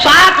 7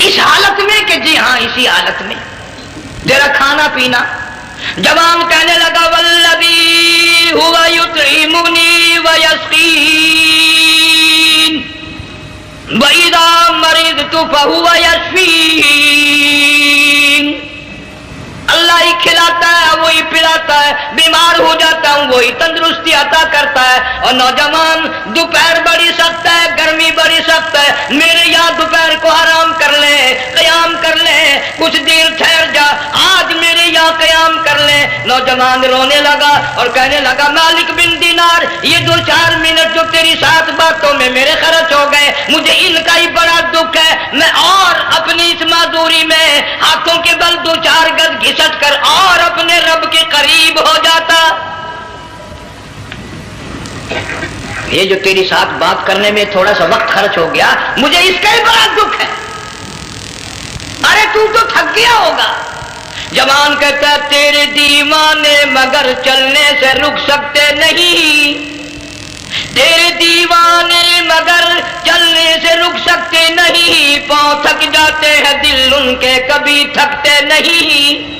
اس حالت میں کہ جی ہاں اسی حالت میں تیرا کھانا پینا. جوان کہنے لگا والذی ہوا یطعمنی ویسقین وَإِذَا مَرِضْتُ فَهُوَ يَشْفِينِ. اللہ ہی کھلاتا ہے, وہی پلاتا ہے, بیمار ہو جاتا ہوں وہی تندرستی عطا کرتا ہے. اور نوجوان دوپہر بڑی سخت ہے, گرمی بڑی سخت ہے, میرے یہاں دوپہر کو آرام کر لے, قیام کر لے, کچھ دیر ٹھہر جا, آج میرے یہاں قیام کر لے. نوجوان رونے لگا اور کہنے لگا مالک بن دینار, یہ 2-4 منٹ جو تیری ساتھ باتوں میں میرے خرچ ہو گئے, مجھے ان کا ہی بڑا دکھ ہے. میں اور اپنی اس معذوری میں ہاتھوں کے بل 2-4 گز گھسٹ کر اور اپنے رب کے قریب ہو جاتا. یہ جو تیری ساتھ بات کرنے میں تھوڑا سا وقت خرچ ہو گیا, مجھے اس کا ہی بڑا دکھ ہے. ارے تو تھک گیا ہوگا. جوان کہتا ہے تیرے دیوانے مگر چلنے سے رک سکتے نہیں, تیرے دیوانے مگر چلنے سے رک سکتے نہیں, پاؤں تھک جاتے ہیں دل ان کے کبھی تھکتے نہیں.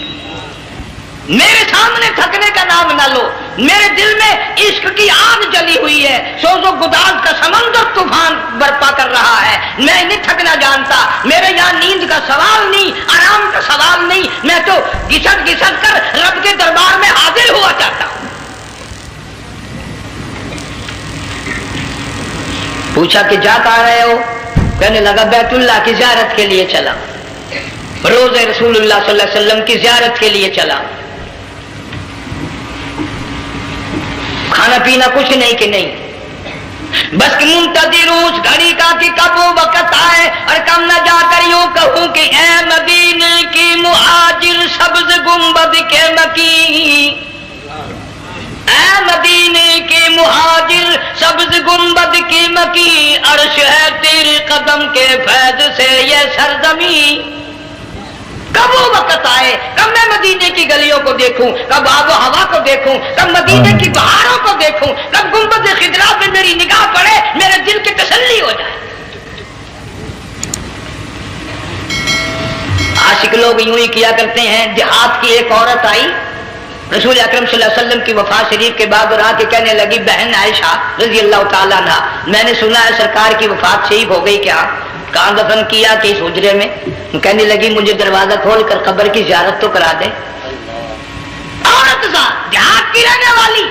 میرے سامنے تھکنے کا نام نہ لو, میرے دل میں عشق کی آگ جلی ہوئی ہے, سوز و گداز کا سمندر طوفان برپا کر رہا ہے. میں نہیں تھکنا جانتا, میرے یہاں نیند کا سوال نہیں, آرام کا سوال نہیں, میں تو گھسٹ گھسٹ کر رب کے دربار میں حاضر ہوا چاہتا ہوں. پوچھا کہ جا کہاں رہے ہو؟ کہنے لگا بیت اللہ کی زیارت کے لیے چلا, روز رسول اللہ صلی اللہ علیہ وسلم کی زیارت کے لیے چلا. کھانا پینا کچھ نہیں کہ نہیں, بس کہ منتظر اس گھڑی کا کہ کب وہ وقت آئے اور کم نہ جا کر یوں کہوں کہ اے مدینے کی مہاجر سبز گنبد کے مکی, اے مدینے کے مہاجر سبز گنبد کی مکی, عرش ہے تیرے قدم کے فیض سے یہ سرزمین. کب وہ وقت آئے, کب میں مدینے کی گلیوں کو دیکھوں, کب آب و ہوا کو دیکھوں, کب مدینے کی بہاروں کو دیکھوں, کب گنبد خضرا پہ میری نگاہ پڑے, میرے دل کی تسلی ہو جائے. عاشق لوگ یوں ہی کیا کرتے ہیں. دیہات کی ایک عورت آئی رسول اکرم صلی اللہ علیہ وسلم کی وفات شریف کے بعد, اور آ کے کہنے لگی بہن عائشہ رضی اللہ تعالیٰ عنہا, میں نے سنا ہے سرکار کی وفات شریف ہو گئی, کیا کہاں دفن کیا کہ اس حجرے میں؟ کہنے لگی مجھے دروازہ کھول کر قبر کی زیارت تو کرا دے. عورت سا دیہات کی رہنے والی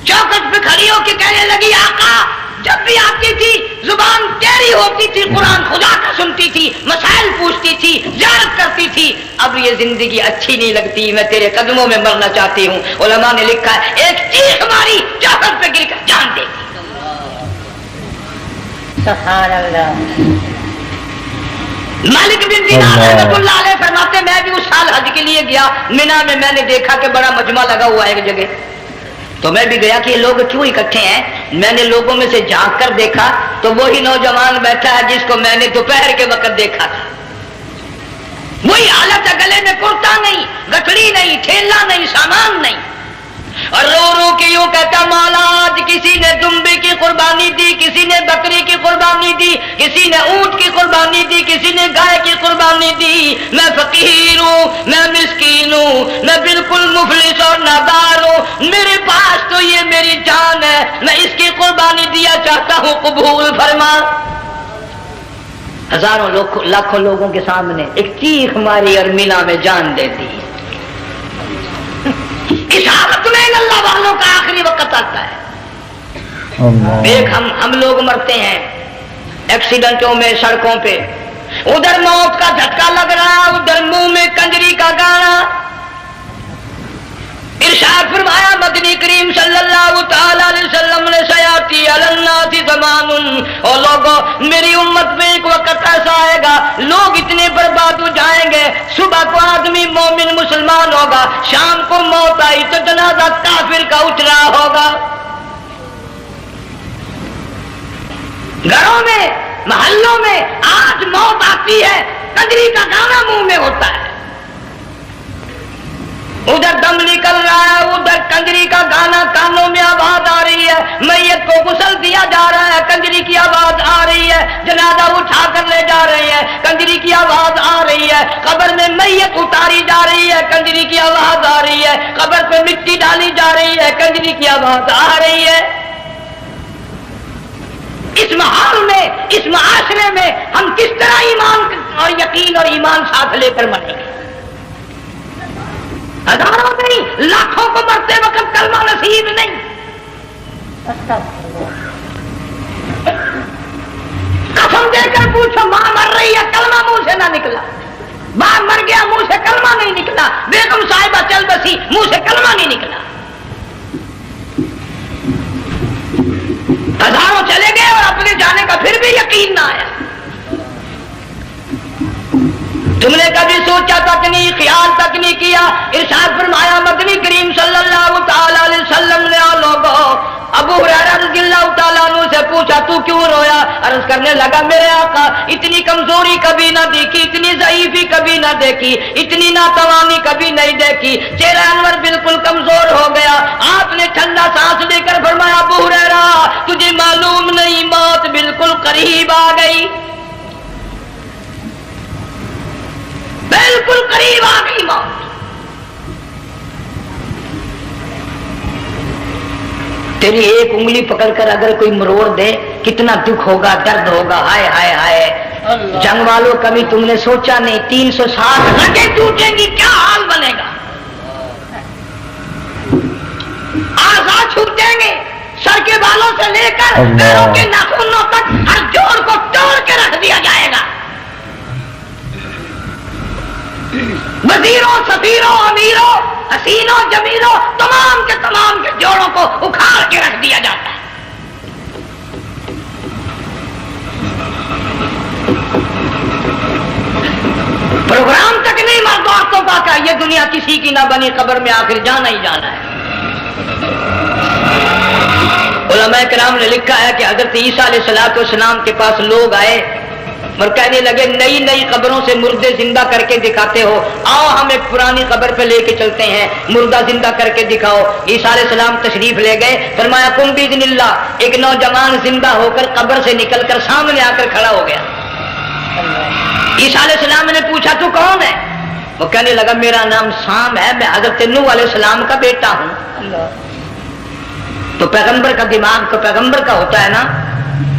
چوکٹ پہ کھڑی ہو کے کہنے لگی آقا جب بھی آتی تھی زبان تیری ہوتی تھی, قرآن خدا کا سنتی تھی, مسائل پوچھتی تھی, زیارت کرتی تھی, اب یہ زندگی اچھی نہیں لگتی, میں تیرے قدموں میں مرنا چاہتی ہوں. علماء نے لکھا ہے ایک چیخ ماری, چوکٹ پہ گر کر جان دے دی. سبحان اللہ. مالک بن دینار رحمۃ اللہ علیہ فرماتے میں بھی اس سال حج کے لیے گیا, مینا میں نے دیکھا کہ بڑا مجمع لگا ہوا ہے ایک جگہ, تو میں بھی گیا کہ یہ لوگ کیوں اکٹھے ہیں. میں نے لوگوں میں سے جھانک کر دیکھا تو وہی نوجوان بیٹھا ہے جس کو میں نے دوپہر کے وقت دیکھا تھا. وہی حالت ہے, گلے میں کرتا نہیں, گٹھڑی نہیں, ٹھیلا نہیں, سامان نہیں, اور رو رو کے یوں کہتا مولا آج کسی نے دمبے کی قربانی دی, کسی نے بکری کی قربانی دی, کسی نے اونٹ کی قربانی دی, کسی نے گائے کی قربانی دی. میں فقیر ہوں, میں مسکین ہوں, میں بالکل مفلس اور نادار ہوں, میرے پاس تو یہ میری جان ہے, میں اس کی قربانی دیا چاہتا ہوں, قبول فرما. ہزاروں لاکھوں لوگوں کے سامنے ایک چیخ ماری اور مینا میں جان دے دی. اس حالت میں اللہ والوں کا آخری وقت آتا ہے. ایک ہم لوگ مرتے ہیں ایکسیڈنٹوں میں, سڑکوں پہ, ادھر موت کا جھٹکا لگ رہا, ادھر منہ میں کنجری کا گانا. ارشاد فرمایا مدنی کریم صلی اللہ تعالی علیہ وسلم نے سیاتی علی الناس زمان, اور لوگوں میری امت میں ایک وقت ایسا آئے گا لوگ اتنے برباد ہو جائیں گے, صبح کو آدمی مومن مسلمان ہوگا, شام کو موت آئی تو جنازہ کافر کا اٹھ رہا ہوگا. گھروں میں محلوں میں آج موت آتی ہے, کنجری کا گانا منہ میں ہوتا ہے, ادھر دم نکل رہا ہے, ادھر کنجری کا گانا کانوں میں آواز آ رہی ہے, میت کو غسل دیا جا رہا ہے، کنجری کی آواز آ رہی ہے، جنازہ اٹھا کر لے جا رہے ہیں، کنجری کی آواز آ رہی ہے، قبر میں میت اتاری جا رہی ہے، کنجری کی آواز آ رہی ہے، قبر پہ مٹی ڈالی جا رہی ہے، کنجری کی آواز آ رہی ہے۔ اس ماحول میں، اس معاشرے میں ہم کس طرح ایمان اور یقین اور ایمان ساتھ لے کر مریں گے؟ ہزاروں نہیں، لاکھوں کو مرتے وقت کلمہ نصیب نہیں۔ قسم دے کر پوچھو، ماں مر رہی ہے، کلمہ منہ سے نہ نکلا، باپ مر گیا، منہ سے کلمہ نہیں نکلا، بیگم صاحبہ چل بسی، منہ سے کلمہ نہیں نکلا، ہزاروں چلے گئے اور اپنے جانے کا پھر بھی یقین نہ آیا۔ تم نے کبھی سوچا تک نہیں، خیال تک نہیں کیا؟ ارشاد فرمایا مدنی کریم صلی اللہ تعالی علیہ وسلم نے لوگوں ابو ہریرہ رضی اللہ تعالیٰ عنہ سے پوچھا تو کیوں رویا؟ عرض کرنے لگا میرے آقا اتنی کمزوری کبھی نہ دیکھی، اتنی ضعیفی کبھی نہ دیکھی، اتنی ناتوانی کبھی نہیں دیکھی، چہرہ انور بالکل کمزور ہو گیا۔ آپ نے ٹھنڈا سانس لے کر فرمایا ابو ہریرہ تجھے معلوم نہیں موت بالکل قریب آ گئی، بالکل قریب آ گئی موت۔ تیری ایک انگلی پکڑ کر اگر کوئی مروڑ دے کتنا دکھ ہوگا، درد ہوگا، ہائے ہائے ہائے۔ جنگ والوں کبھی تم نے سوچا نہیں 360 رگیں ٹوٹیں گی کیا حال بنے گا، آزاد چھوٹیں گے، سر کے بالوں سے لے کر پیروں کے ناخنوں تک ہر جوڑ کو توڑ کے رکھ دیا جائے گا، وزیروں سفیروں امیروں حسینوں جمیلوں تمام کے جوڑوں کو اکھاڑ کے رکھ دیا جاتا ہے۔ پروگرام تک نہیں مرد عورتوں کا یہ دنیا کسی کی نہ بنی، قبر میں آخر جانا ہی جانا ہے۔ علماء کرام نے لکھا ہے کہ حضرت عیسیٰ علیہ السلام کے پاس لوگ آئے اور کہنے لگے نئی نئی قبروں سے مردے زندہ کر کے دکھاتے ہو، آؤ ہم ایک پرانی قبر پہ لے کے چلتے ہیں، مردہ زندہ کر کے دکھاؤ۔ عیسیٰ علیہ السلام تشریف لے گئے، فرمایا کم باذن اللہ، ایک نوجوان زندہ ہو کر قبر سے نکل کر سامنے آ کر کھڑا ہو گیا۔ عیسیٰ علیہ السلام نے پوچھا تو کون ہے؟ وہ کہنے لگا میرا نام سام ہے، میں حضرت نوح علیہ السلام کا بیٹا ہوں۔ تو پیغمبر کا دماغ تو پیغمبر کا ہوتا ہے نا۔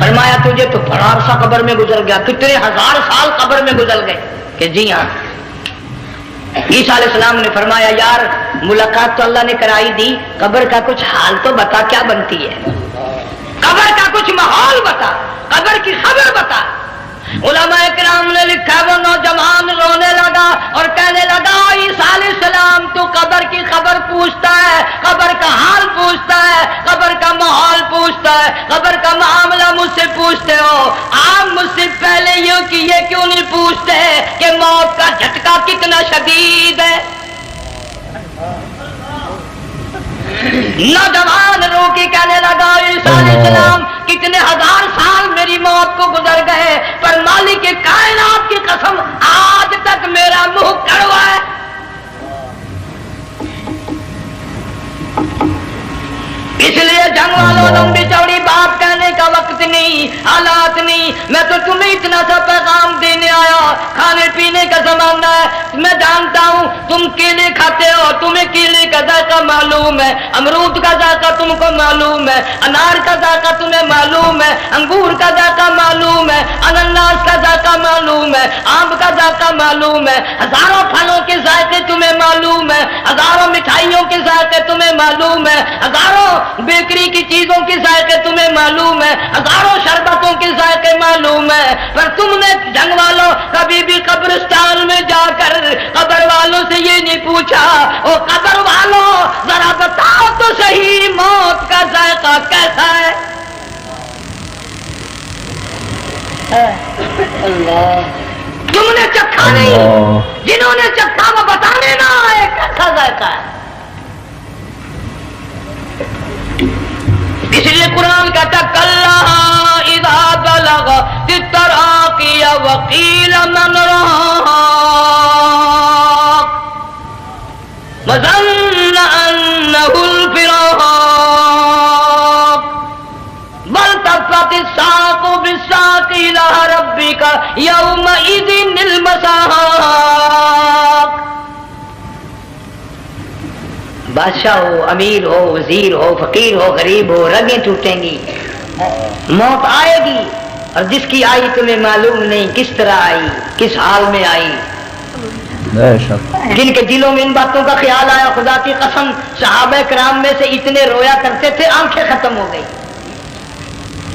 فرمایا تجھے تو بڑا عرصہ قبر میں گزر گیا، کتنے ہزار سال قبر میں گزر گئے؟ کہ جی ہاں۔ عیسیٰ علیہ السلام نے فرمایا یار ملاقات تو اللہ نے کرائی دی، قبر کا کچھ حال تو بتا کیا بنتی ہے، قبر کا کچھ ماحول بتا، قبر کی خبر بتا۔ علماء کرام نے لکھا وہ نوجوان رونے لگا اور کہنے لگا عیسیٰ علیہ السلام تو قبر کی خبر پوچھتا ہے، قبر کا حال پوچھتا ہے، قبر کا ماحول پوچھتا ہے، قبر کا معاملہ مجھ سے پوچھتے ہو، آپ مجھ سے پہلے یہ کیوں نہیں پوچھتے کہ موت کا جھٹکا کتنا شدید ہے؟ نوجوان رو کے کہنے لگا عیسیٰ علیہ السلام کتنے ہزار سال میری موت کو گزر گئے، پر مالک کائنات کی قسم آج تک میرا منہ کڑوا ہے۔ اس لیے جنگ والوں لمبی چوڑی بات کہنے کا وقت نہیں، حالات نہیں، میں تو تمہیں اتنا سا پیغام دینے آیا، کھانے پینے کا زمانہ ہے، میں جانتا ہوں تم کیلے کھاتے ہو، تمہیں کیلے کا ذائقہ معلوم ہے، امرود کا ذائقہ تم کو معلوم ہے، انار کا ذائقہ تمہیں معلوم ہے، انگور کا ذائقہ معلوم ہے، انناس کا ذائقہ معلوم ہے، آم کا ذائقہ معلوم ہے، ہزاروں پھلوں کے ذائقے تمہیں معلوم ہے، ہزاروں مٹھائیوں کے ذائقے تمہیں معلوم ہے، ہزاروں بیکری کی چیزوں کے ذائقے تمہیں معلوم ہے، ہزاروں شربتوں کے ذائقے معلوم ہے، پر تم نے جنگ والوں کبھی بھی قبرستان میں جا کر قبر والوں سے یہ نہیں پوچھا او قبر والوں ذرا بتاؤ تو صحیح موت کا ذائقہ کیسا ہے؟ تم نے چکھا نہیں، جنہوں نے چکھا وہ بتانے نہ آئے کیسا ذائقہ ہے۔ اس لیے قرآن کہتا کلا اذا بلغت التراقی وقیل من راق وظن انہ الفراق بل الساق بالساق إلى ربك يومئذ المساق. بادشاہ ہو، امیر ہو، وزیر ہو، فقیر ہو، غریب ہو، رگیں ٹوٹیں گی، موت آئے گی، اور جس کی آئی تمہیں معلوم نہیں کس طرح آئی، کس حال میں آئی. جن کے دلوں میں ان باتوں کا خیال آیا، خدا کی قسم صحابہ کرام میں سے اتنے رویا کرتے تھے آنکھیں ختم ہو گئی.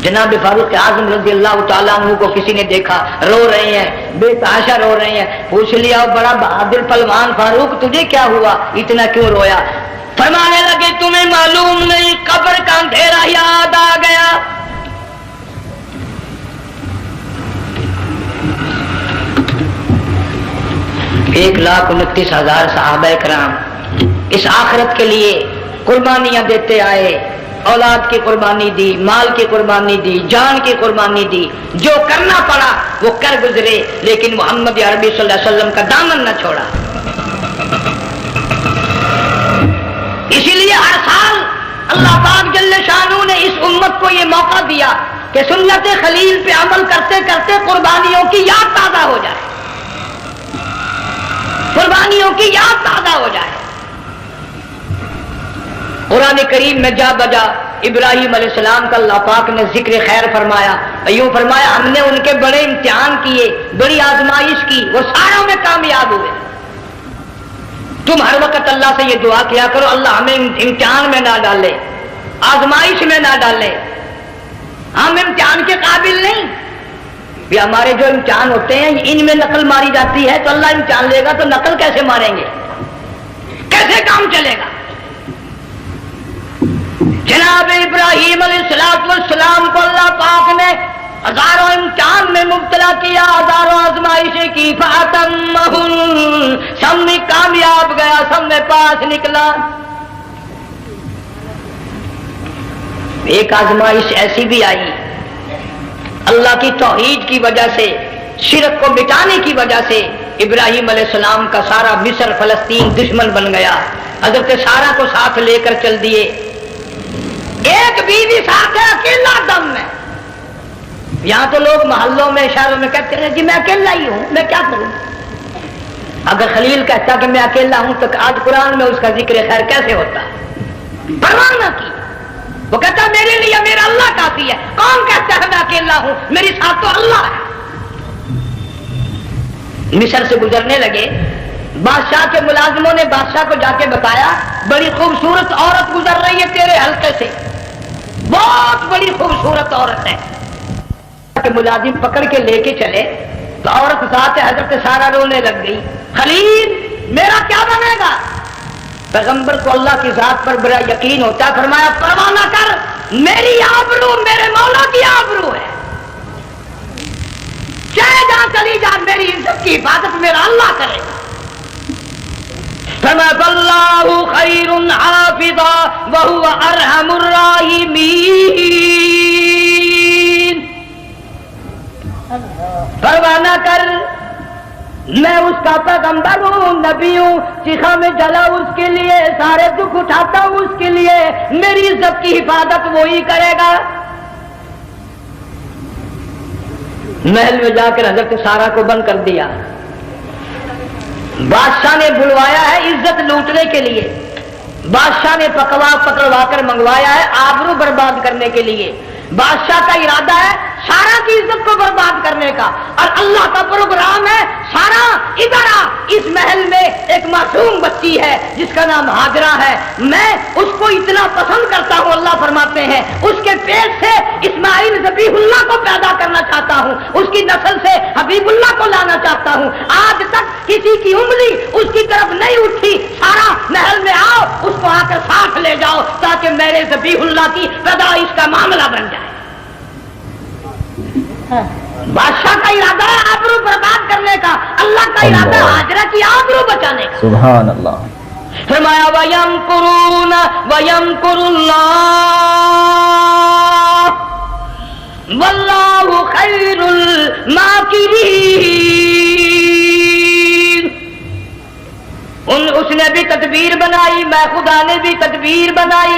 جناب فاروق اعظم رضی اللہ تعالیٰ عنہ کو کسی نے دیکھا رو رہے ہیں، بے تحاشا رو رہے ہیں. پوچھ لیا بڑا بہادر پہلوان فاروق تجھے کیا ہوا، اتنا کیوں رویا؟ فرمانے لگے تمہیں معلوم نہیں قبر کا اندھیرا یاد آ گیا. 1,29,000 صحابہ کرام اس آخرت کے لیے قربانیاں دیتے آئے، اولاد کی قربانی دی، مال کی قربانی دی، جان کی قربانی دی، جو کرنا پڑا وہ کر گزرے، لیکن محمد عربی صلی اللہ علیہ وسلم کا دامن نہ چھوڑا. اسی لیے ہر سال اللہ پاک جل شانہ نے اس امت کو یہ موقع دیا کہ سنت خلیل پہ عمل کرتے کرتے قربانیوں کی یاد تازہ ہو جائے، قربانیوں کی یاد تازہ ہو جائے. قرآن کریم میں جا بجا ابراہیم علیہ السلام کا اللہ پاک نے ذکر خیر فرمایا، یوں فرمایا ہم نے ان کے بڑے امتحان کیے، بڑی آزمائش کی، وہ ساروں میں کامیاب ہوئے. تم ہر وقت اللہ سے یہ دعا کیا کرو اللہ ہمیں امتحان میں نہ ڈالے، آزمائش میں نہ ڈالے، ہم امتحان کے قابل نہیں. یہ ہمارے جو امتحان ہوتے ہیں ان میں نقل ماری جاتی ہے، تو اللہ امتحان لے گا تو نقل کیسے ماریں گے، کیسے کام چلے گا؟ جناب ابراہیم علیہ السلام کو اللہ پاک نے ہزاروں امتحان میں مبتلا کیا، ہزاروں آزمائشیں کی، فاتمہن، سب میں کامیاب گیا، سب میں پاس نکلا. ایک آزمائش ایسی بھی آئی اللہ کی توحید کی وجہ سے، شرک کو مٹانے کی وجہ سے ابراہیم علیہ السلام کا سارا مصر فلسطین دشمن بن گیا. حضرت سارہ کو ساتھ لے کر چل دیے، ایک بیوی ساتھ ہے اکیلا دم میں. یہاں تو لوگ محلوں میں شہروں میں کہتے ہیں جی میں اکیلا ہی ہوں، میں کیا کروں. اگر خلیل کہتا کہ میں اکیلا ہوں تو آج قرآن میں اس کا ذکر خیر کیسے ہوتا؟ پرواہ نہ کی، وہ کہتا میرے لیے میرا اللہ کافی ہے. کون کہتا ہے میں اکیلا ہوں، میری ساتھ تو اللہ ہے. مصر سے گزرنے لگے، بادشاہ کے ملازموں نے بادشاہ کو جا کے بتایا بڑی خوبصورت عورت گزر رہی ہے تیرے حلقے سے، بہت بڑی خوبصورت عورت ہے. کہ ملازم پکڑ کے لے کے چلے تو عورت ذات حضرت سارہ رونے لگ گئی، خلیل میرا کیا بنے گا؟ پیغمبر کو اللہ کی ذات پر بڑا یقین ہوتا ہے، فرمایا پرواہ نہ کر، میری آبرو میرے مولا کی آبرو ہے، چاہے جہاں چلی جا میری عزت کی حفاظت میرا اللہ کرے گا. فَاللَّهُ خَيْرٌ حَافِظًا وَهُوَ أَرْحَمُ الرَّاحِمِينَ. پرواہ نہ کر، میں اس کا پیغمبر ہوں، نبی ہوں، چیخا میں جلا اس کے لیے، سارے دکھ اٹھاتا ہوں اس کے لیے، میری عزت کی حفاظت وہی کرے گا. محل میں جا کر حضرت سارہ کو بند کر دیا. بادشاہ نے بلوایا ہے عزت لوٹنے کے لیے، بادشاہ نے پکڑوا کر منگوایا ہے آبرو برباد کرنے کے لیے. بادشاہ کا ارادہ ہے سارا کی عزت کو برباد کرنے کا، اور اللہ کا پروگرام ہے سارا ادھر آ، اس محل میں ایک معصوم بچی ہے جس کا نام ہاجرہ ہے، میں اس کو اتنا پسند کرتا ہوں، اللہ فرماتے ہیں اس کے پیٹ سے اسماعیل ذبیح اللہ کو پیدا کرنا چاہتا ہوں، اس کی نسل سے حبیب اللہ کو لانا چاہتا ہوں. آج تک کسی کی انگلی اس کی طرف نہیں اٹھی. سارا محل میں آؤ، اس کو آ کر ساتھ لے جاؤ تاکہ میرے ذبیح اللہ کی پیدائش کا معاملہ بن جائے. بادشاہ کا ارادہ ہے آبرو برباد کرنے کا، اللہ کا ارادہ ہاجرہ کی آبرو بچانے کا. سبحان اللہ. فرمایا وَيَمْكُرُونَ وَيَمْكُرُ اللَّهُ وَاللَّهُ خَيْرُ الْمَاكِرِينَ. اس نے بھی تدبیر بنائی، میں خدا نے بھی تدبیر بنائی.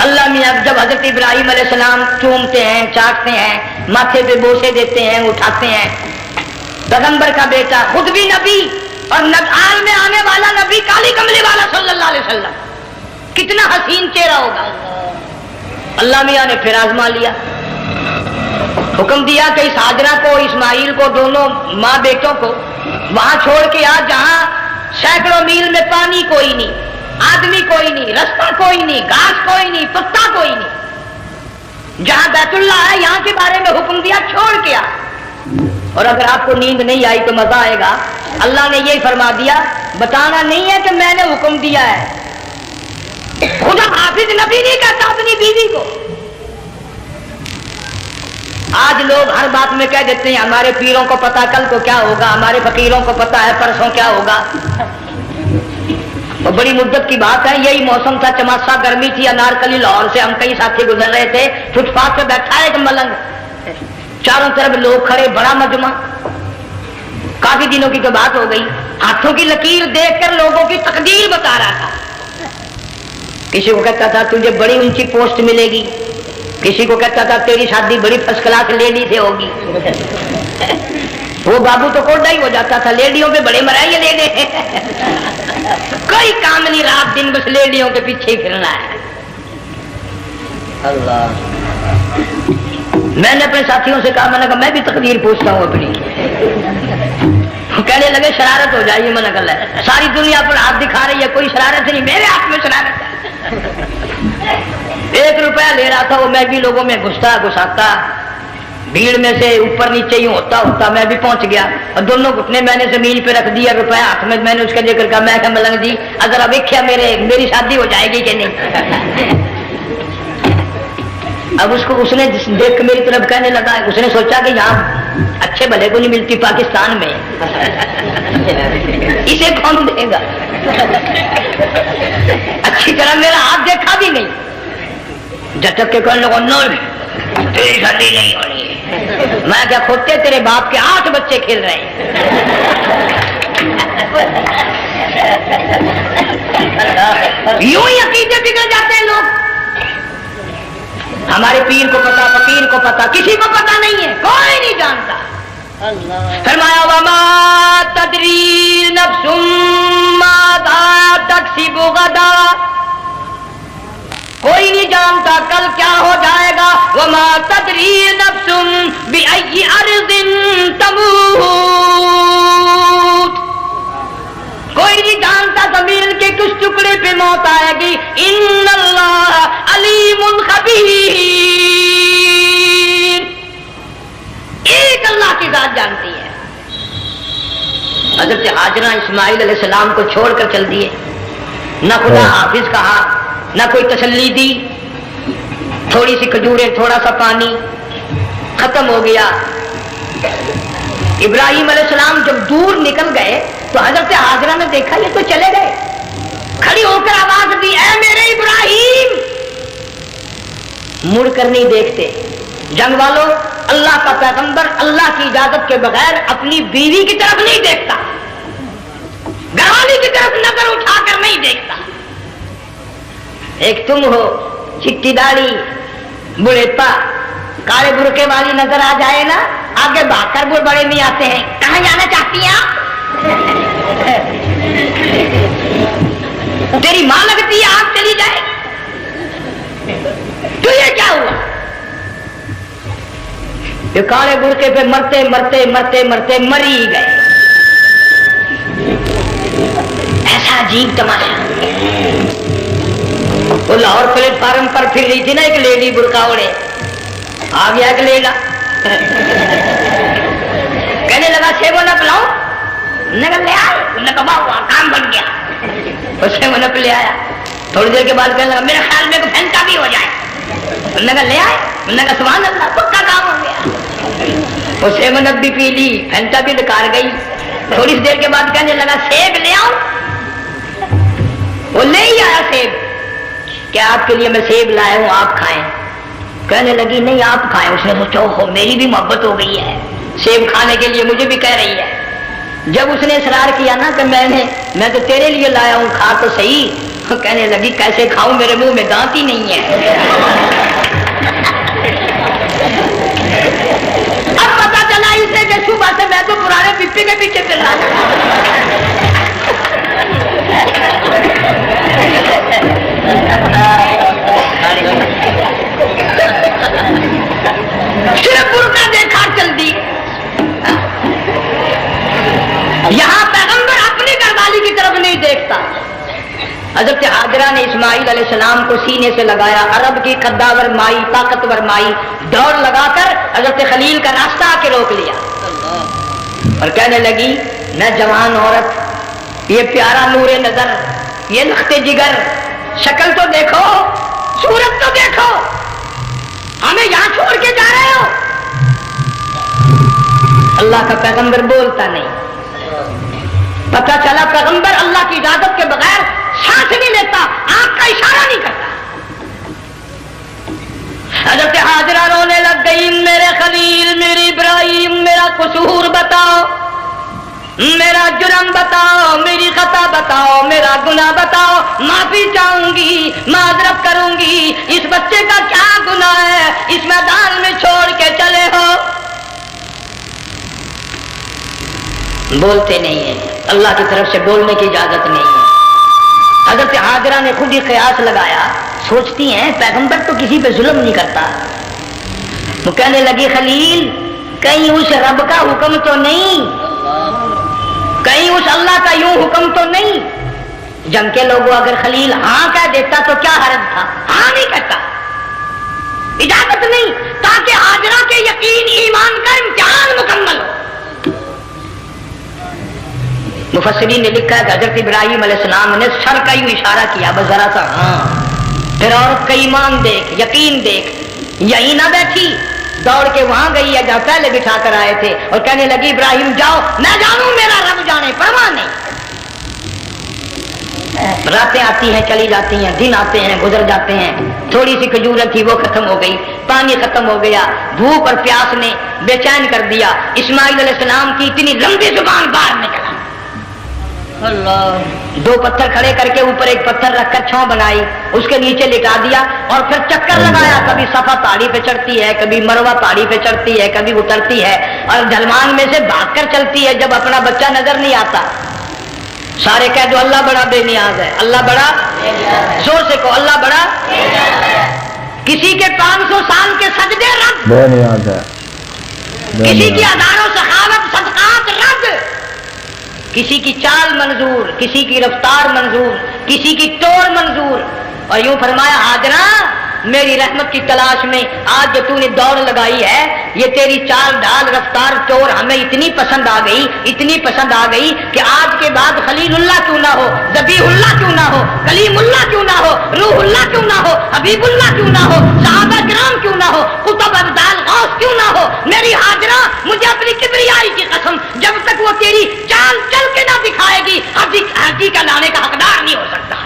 اللہ میاں جب حضرت ابراہیم علیہ السلام چومتے ہیں، چاٹتے ہیں، ماتھے پہ بوسے دیتے ہیں، اٹھاتے ہیں، پیغمبر کا بیٹا خود بھی نبی اور آل میں آنے والا نبی کالی کملی والا صلی اللہ علیہ وسلم، کتنا حسین چہرہ ہوگا۔ اللہ میاں نے پھر آزما لیا، حکم دیا کہ اس ہاجرہ کو، اسماعیل کو، دونوں ماں بیٹوں کو وہاں چھوڑ کے آ جہاں سینکڑوں میل میں پانی کوئی نہیں، آدمی کوئی نہیں، رستہ کوئی نہیں، گھاس کوئی نہیں، پتا کوئی نہیں، جہاں بیت اللہ ہے یہاں کے بارے میں حکم دیا چھوڑ کے آ۔ اور اگر آپ کو نیند نہیں آئی تو مزہ آئے گا، اللہ نے یہ فرما دیا، بتانا نہیں ہے کہ میں نے حکم دیا ہے۔ خدا حافظ نبی نہیں کہتا اپنی بیوی کو۔ آج لوگ ہر بات میں کہہ دیتے ہیں ہمارے پیروں کو پتا کل کو کیا ہوگا، ہمارے فقیروں کو پتا ہے پرسوں کیا ہوگا۔ اور بڑی مدت کی بات ہے، یہی موسم تھا، چماسا گرمی تھی، انارکلی لاہور سے ہم کئی ساتھی گزر رہے تھے، فٹ پاتھ پہ بیٹھا ہے ایک ملنگ، چاروں طرف لوگ کھڑے، بڑا مجمع، کافی دنوں کی تو بات ہو گئی، ہاتھوں کی لکیر دیکھ کر لوگوں کی تقدیر بتا رہا تھا۔ کسی کو کہتا تھا تجھے بڑی اونچی پوسٹ ملے گی، کسی کو کہتا تھا تیری شادی بڑی فرسٹ کلاس لیڈی سے ہوگی۔ وہ بابو تو کوڈا ہی ہو جاتا تھا، لیڈیوں پہ بڑے مرائیے لے لے، کوئی کام نہیں، رات دن بس لیڈیوں کے پیچھے ہی پھرنا ہے۔ اللہ، میں نے اپنے ساتھیوں سے کہا، میں نے کہا میں بھی تقدیر پوچھتا ہوں اپنی۔ کہنے لگے شرارت ہو جائے، یہ منع کر ہے، ساری دنیا پر ہاتھ دکھا رہی ہے، کوئی شرارت نہیں، میرے ہاتھ میں شرارت ہے۔ 1 روپیہ لے رہا تھا وہ، میں بھی لوگوں میں گھساتا، بھیڑ میں سے اوپر نیچے ہی ہوتا میں بھی پہنچ گیا، اور دونوں گھٹنے میں نے زمین پہ رکھ دیا، روپیہ ہاتھ میں نے اس کا ذکر کہا، میں کہ ملنگ جی اگر اب دیکھا میری شادی ہو جائے گی کہ نہیں۔ اب اس نے دیکھ کے میری طرف کہنے لگا، اس نے سوچا کہ یہاں اچھے بھلے کو نہیں ملتی پاکستان میں، اسے کون دے گا؟ اچھی طرح میرا ہاتھ دیکھا بھی نہیں، جھٹک کے کہنے لگا نہیں تیری شادی نہیں ہونی ہے۔ میں کیا کھوتے تیرے باپ کے 8 بچے کھیل رہے ہیں۔ یوں ہی عقیدے بگڑ جاتے ہیں لوگ۔ ہمارے پیر کو پتا، فقیر کو پتا، کسی کو پتا نہیں ہے، کوئی نہیں جانتا۔ فرمایا وما تدری نفس ماذا تکسب غدا، کوئی نہیں جانتا کل کیا ہو جائے گا۔ وما تدری نفس بأي أرض تموت، کوئی نہیں جانتا زمین کے کس ٹکڑے پہ موت آئے گی۔ ان اللہ علیم خبیر، ایک اللہ کی ذات جانتی ہے۔ حضرت ہاجرہ اسماعیل علیہ السلام کو چھوڑ کر چل دیے، نہ خدا حافظ کہا، نہ کوئی تسلی دی، تھوڑی سی کھجوریں، تھوڑا سا پانی، ختم ہو گیا۔ ابراہیم علیہ السلام جب دور نکل گئے تو حضرت ہاجرہ نے دیکھا یہ تو چلے گئے، کھڑی ہو کر آواز دی، اے میرے ابراہیم۔ مڑ کر نہیں دیکھتے۔ جنگ والوں، اللہ کا پیغمبر اللہ کی اجازت کے بغیر اپنی بیوی کی طرف نہیں دیکھتا، گھر والی کی طرف نظر اٹھا کر نہیں دیکھتا۔ ایک تم ہو، چٹی داڑھی، بڑھیپا، کالے برقعے والی نظر آ جائے نا، آگے بھاگ کر بڑے نہیں آتے ہیں، کہاں جانا چاہتی ہیں آپ؟ تیری ماں لگتی ہے آپ چلی جائے تو یہ کیا ہوا؟ یہ کالے برقعے پہ مرتے مرتے مرتے مرتے مر ہی گئے۔ ایسا عجیب تماشا۔ وہ لاہور پلیٹ فارم پر پھر رہی تھی نا ایک لیڈی برقع اوڑے، آ گیا ایک لیڈا، کہنے لگا سیب و نپ لاؤ، نے کہا لے آئے، نے کہا ہوا کام بن گیا، اس سیب و نپ لے آیا۔ تھوڑی دیر کے بعد کہنے لگا میرے خیال میں کوئی پھینٹا بھی ہو جائے، نے کہا لے آئے، نے کہا سبحان اللہ پکا کام ہو گیا۔ وہ سیب و نپ بھی پی لی، پھینٹا بھی نکار گئی۔ تھوڑی دیر کے بعد کہنے لگا سیب لے آؤ، وہ لے ہی آیا سیب، کیا آپ کے لیے میں سیب لایا ہوں آپ کھائیں؟ کہنے لگی نہیں آپ کھائیں۔ اس نے سوچا ہو میری بھی محبت ہو گئی ہے، سیب کھانے کے لیے مجھے بھی کہہ رہی ہے۔ جب اس نے اصرار کیا نا کہ میں تو تیرے لیے لایا ہوں، کھا تو صحیح، کہنے لگی کیسے کھاؤں، میرے منہ میں دانت ہی نہیں ہے۔ اب پتا چلا اسے کہ صبح سے میں تو پرانے پپی کے پیچھے پھر رہا صرف برقع دیکھا چل دی۔ یہاں پیغمبر اپنی گھر والی کی طرف نہیں دیکھتا۔ حضرت حاجرہ نے اسماعیل علیہ السلام کو سینے سے لگایا، عرب کی قداور مائی، طاقتور مائی، دوڑ لگا کر حضرت خلیل کا راستہ آ کے روک لیا اور کہنے لگی نہ جوان عورت، یہ پیارا نور نظر، یہ لخت جگر، شکل تو دیکھو، صورت تو دیکھو، ہمیں یہاں چھوڑ کے جا رہے ہو؟ اللہ کا پیغمبر بولتا نہیں۔ پتہ چلا پیغمبر اللہ کی اجازت کے بغیر سانس نہیں لیتا، آنکھ کا اشارہ نہیں کرتا۔ حضرت حاجرہ رونے لگ گئی، میرے خلیل، میری ابراہیم، میرا قصور بتاؤ، میرا جرم بتاؤ، میری خطا بتاؤ، میرا گناہ بتاؤ، معافی چاہوں گی، معذرت کروں گی، اس بچے کا کیا گناہ ہے اس میدان میں چھوڑ کے چلے ہو؟ بولتے نہیں ہیں، اللہ کی طرف سے بولنے کی اجازت نہیں ہے۔ حضرت حاجرہ نے خود ہی قیاس لگایا، سوچتی ہیں پیغمبر تو کسی پہ ظلم نہیں کرتا۔ وہ کہنے لگی خلیل، کہیں اس رب کا حکم تو نہیں، کہیں اس اللہ کا یوں حکم تو نہیں؟ جنگ کے لوگوں اگر خلیل ہاں کہہ دیتا تو کیا حرج تھا؟ ہاں نہیں کہتا، اجازت نہیں، تاکہ حاجرہ کے یقین ایمان کا امتحان مکمل ہو۔ مفسرین نے لکھا ہے کہ حضرت ابراہیم علیہ السلام نے سر کا یوں اشارہ کیا، بس ذرا سا ہاں، پھر عورت کا ایمان دیکھ، یقین دیکھ، یہی نہ بیٹھی، دوڑ کے وہاں گئی ہے جہاں پہلے بٹھا کر آئے تھے اور کہنے لگی ابراہیم جاؤ، میں جانوں میرا رب جانے، پرواہ نہیں۔ راتیں آتی ہیں چلی جاتی ہیں، دن آتے ہیں گزر جاتے ہیں، تھوڑی سی کھجوریں تھی وہ ختم ہو گئی، پانی ختم ہو گیا، بھوک اور پیاس نے بے چین کر دیا۔ اسماعیل علیہ السلام کی اتنی لمبی زبان باہر نکلا، اللہ، دو پتھر کھڑے کر کے اوپر ایک پتھر رکھ کر چھاؤں بنائی، اس کے نیچے لٹا دیا اور پھر چکر لگایا، کبھی صفا پہاڑی پہ چڑھتی ہے، کبھی مروہ پہاڑی پہ چڑھتی ہے، کبھی اترتی ہے اور ڈھلوان میں سے بھاگ کر چلتی ہے جب اپنا بچہ نظر نہیں آتا۔ سارے کہہ دو اللہ بڑا بے نیاز ہے، اللہ بڑا، زور سے کہو اللہ بڑا، کسی کے 500 سال کے سجدے رد، بے نیاز ہے، کسی کی ہزاروں سخاوت صدقات رد، کسی کی چال منظور، کسی کی رفتار منظور، کسی کی ٹور منظور۔ اور یوں فرمایا حاجرہ میری رحمت کی تلاش میں آج جو تو نے دوڑ لگائی ہے، یہ تیری چال ڈھال رفتار ٹور ہمیں اتنی پسند آ گئی، اتنی پسند آ گئی کہ آج کے بعد خلیل اللہ کیوں نہ ہو، ذبیح اللہ کیوں نہ ہو، کلیم اللہ کیوں نہ ہو، روح اللہ کیوں نہ ہو، حبیب اللہ کیوں نہ ہو، صحابہ کرام کیوں نہ ہو، قطب ابدال غوث کیوں نہ ہو، میری حاجرہ مجھے اپنی کبریائی کی قسم جب تک وہ تیری چال چل کے نہ دکھائے گی حاجی کا لانے کا حقدار نہیں ہو سکتا،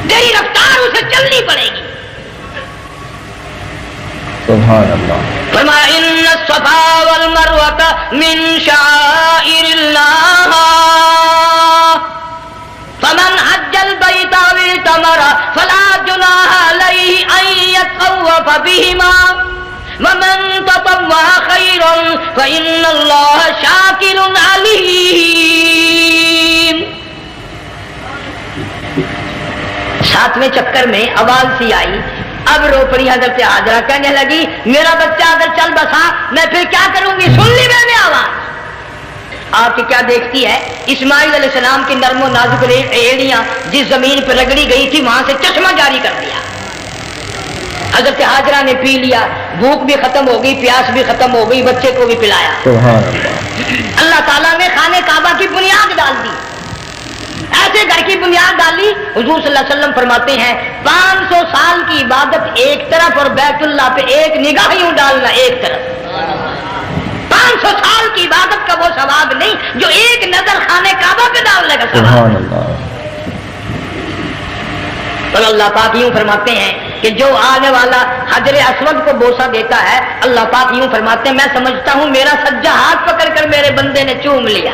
تیری رفتار اسے چلنی پڑے گی۔ سبحان اللہ۔ فرمایا ان الصفا والمروہ من شعائر اللہ فمن حج البیت او اعتمر فلا جناح علیہ ان یطوف بہما ومن تطوع خیرا فإن اللہ شاکر علیم۔ 7ویں چکر میں آواز سی آئی، اب رو پڑی حضرت حاجرہ، کہنے لگی میرا بچہ اگر چل بسا میں پھر کیا کروں گی؟ سن لی میں نے آواز۔ آپ کی کیا دیکھتی ہے؟ اسماعیل علیہ السلام کی نرم و نازک ایڑیاں جس زمین پہ رگڑی گئی تھی وہاں سے چشمہ جاری کر دیا۔ حضرت حاجرہ نے پی لیا، بھوک بھی ختم ہو گئی، پیاس بھی ختم ہو گئی، بچے کو بھی پلایا۔ سبحان اللہ۔ اللہ تعالیٰ نے خانہ کعبہ کی بنیاد ڈال دی، ایسے گھر کی بنیاد ڈالی، حضور صلی اللہ علیہ وسلم فرماتے ہیں 500 سال کی عبادت ایک طرف اور بیت اللہ پہ ایک نگاہ یوں ڈالنا ایک طرف، 500 سال کی عبادت کا وہ ثواب نہیں جو ایک نظر خانہ کعبہ پہ ڈالنے کا ثواب۔ سبحان اللہ۔ اور اللہ پاک یوں فرماتے ہیں کہ جو آنے والا حجر اسود کو بوسہ دیتا ہے، اللہ پاک یوں فرماتے ہیں میں سمجھتا ہوں میرا سجا ہاتھ پکڑ کر میرے بندے نے چوم لیا۔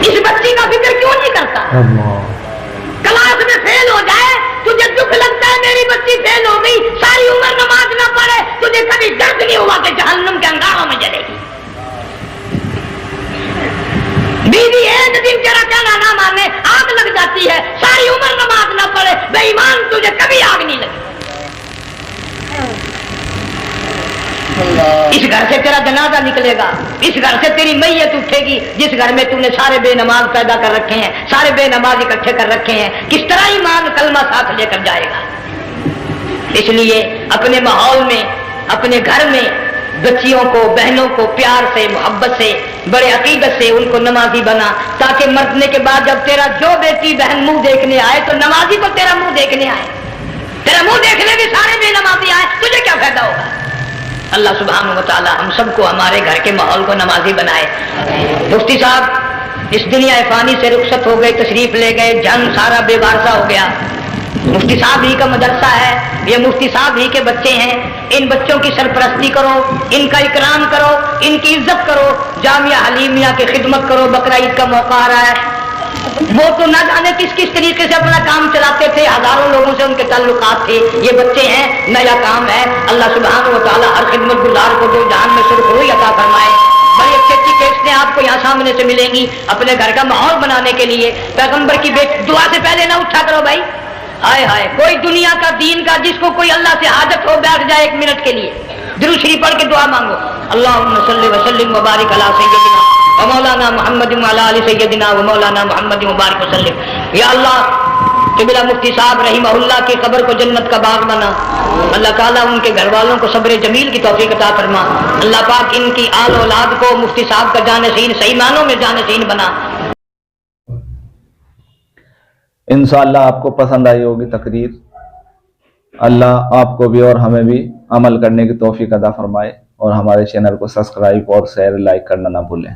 اس بچی کا فکر کیوں نہیں کرتا؟ کلاس میں فیل ہو جائے تجھے دکھ لگتا ہے میری بچی فیل ہو گئی، ساری عمر نماز نہ پڑھے تجھے کبھی درد نہیں ہوا کہ جہنم کے انگاروں میں جلے گی؟ بیوی ایک دن تیرا کہنا نہ مانے آگ لگ جاتی ہے، ساری عمر نماز نہ پڑھے بے ایمان تجھے کبھی آگ نہیں لگی۔ اس گھر سے تیرا جنازہ نکلے گا، اس گھر سے تیری میت اٹھے گی جس گھر میں تم نے سارے بے نماز پیدا کر رکھے ہیں، سارے بے نماز اکٹھے کر رکھے ہیں، کس طرح ایمان کلمہ ساتھ لے کر جائے گا؟ اس لیے اپنے ماحول میں، اپنے گھر میں بچیوں کو، بہنوں کو پیار سے، محبت سے، بڑے عقیدت سے ان کو نمازی بنا، تاکہ مرنے کے بعد جب تیرا جو بیٹی بہن منہ دیکھنے آئے تو نمازی کو تیرا منہ دیکھنے آئے، تیرا منہ دیکھنے بھی سارے بے نمازی آئے، تجھے کیا فائدہ ہوگا؟ اللہ سبحانہ و تعالی ہم سب کو ہمارے گھر کے ماحول کو نمازی بنائے۔ مفتی صاحب اس دنیا فانی سے رخصت ہو گئے، تشریف لے گئے، جنگ سارا بے وارثہ ہو گیا۔ مفتی صاحب ہی کا مدرسہ ہے، یہ مفتی صاحب ہی کے بچے ہیں، ان بچوں کی سرپرستی کرو، ان کا اکرام کرو، ان کی عزت کرو، جامعہ حلیمیہ کی خدمت کرو۔ بقرہ عید کا موقع آ رہا ہے، وہ تو نہ جانے کس طریقے سے اپنا کام چلاتے تھے، ہزاروں لوگوں سے ان کے تعلقات تھے، یہ بچے ہیں، نیا کام ہے۔ اللہ سبحانہ و تعالیٰ ہر خدمت گزار کو جو جہان میں سرخروئی عطا فرمائے۔ بڑی اچھی اچھی کیسٹیں آپ کو یہاں سامنے سے ملیں گی اپنے گھر کا ماحول بنانے کے لیے۔ پیغمبر کی دعا سے پہلے نہ اٹھا کرو بھائی، ہائے ہائے، کوئی دنیا کا دین کا جس کو کوئی اللہ سے حاجت ہو بیٹھ جائے ایک منٹ کے لیے، درود شریف پڑھ کے دعا مانگو، اللہم صلی وسلم وبارک علی سیدنا و مولانا محمد وعلی آل سیدنا و مولانا محمد مبارک وسلم۔ یا اللہ قبلہ مفتی صاحب رحمہ اللہ کی قبر کو جنت کا باغ بنا، اللہ تعالیٰ ان کے گھر والوں کو صبر جمیل کی توفیق عطا فرما، اللہ پاک ان کی آل اولاد کو مفتی صاحب کا جانشین صحیح معنوں میں جانشین بنا۔ انشاءاللہ آپ کو پسند آئی ہوگی تقریر، اللہ آپ کو بھی اور ہمیں بھی عمل کرنے کی توفیق عطا فرمائے، اور ہمارے چینل کو سبسکرائب اور شیئر لائک کرنا نہ بھولیں۔